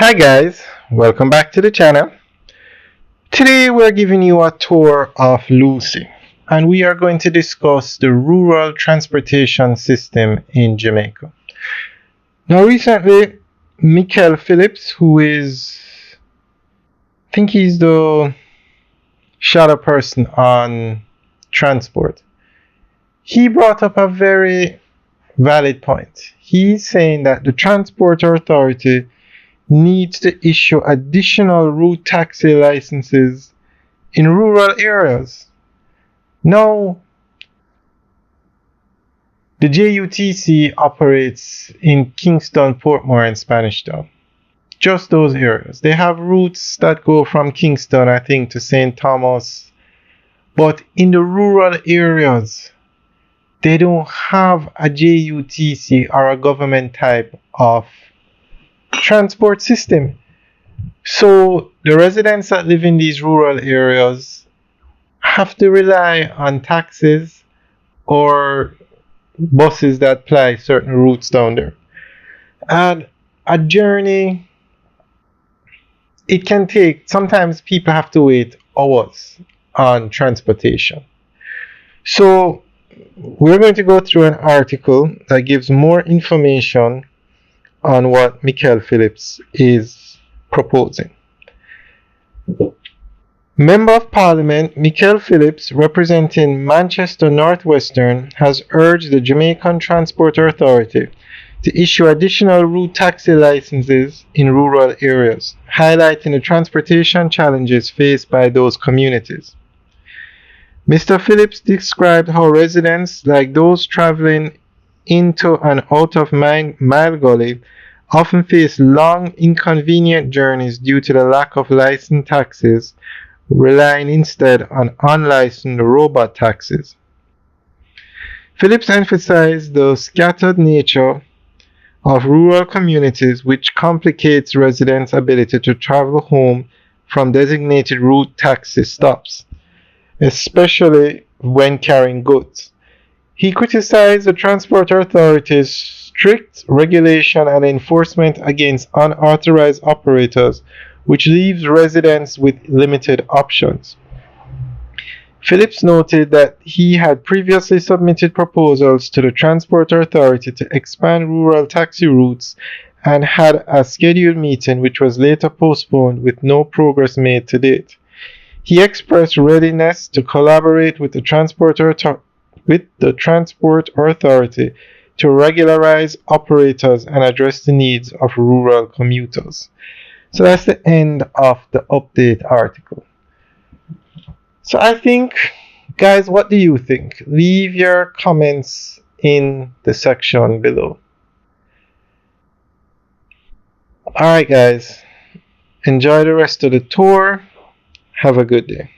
Hi guys, welcome back to the channel. Today we're giving you a tour of Lucy and we are going to discuss the rural transportation system in Jamaica. Now recently, Mikael Phillips, I think he's the shadow person on transport, he brought up a very valid point. He's saying that the Transport Authority needs to issue additional route taxi licenses in rural areas. Now, the JUTC operates in Kingston, Portmore, and Spanish Town. Just those areas. They have routes that go from Kingston, I think, to St. Thomas. But in the rural areas, they don't have a JUTC or a government type of transport system. So the residents that live in these rural areas have to rely on taxis or buses that ply certain routes down there. And a journey, it can take, sometimes people have to wait hours on transportation. So we're going to go through an article that gives more information on what Mikael Phillips is proposing. Member of Parliament Mikael Phillips, representing Manchester North Western, has urged the Jamaican Transport Authority to issue additional route taxi licenses in rural areas, highlighting the transportation challenges faced by those communities. Mr. Phillips described how residents, like those traveling into and out of Mile Gully, often face long, inconvenient journeys due to the lack of licensed taxis, relying instead on unlicensed robot taxis. Phillips emphasized the scattered nature of rural communities, which complicates residents' ability to travel home from designated route taxi stops, especially when carrying goods. He criticized the Transport Authority's strict regulation and enforcement against unauthorized operators, which leaves residents with limited options. Phillips noted that he had previously submitted proposals to the Transport Authority to expand rural taxi routes and had a scheduled meeting which was later postponed with no progress made to date. He expressed readiness to collaborate with the Transport Authority to regularize operators and address the needs of rural commuters. So that's the end of the update article. So I think, guys, what do you think? Leave your comments in the section below. Alright, guys, enjoy the rest of the tour. Have a good day.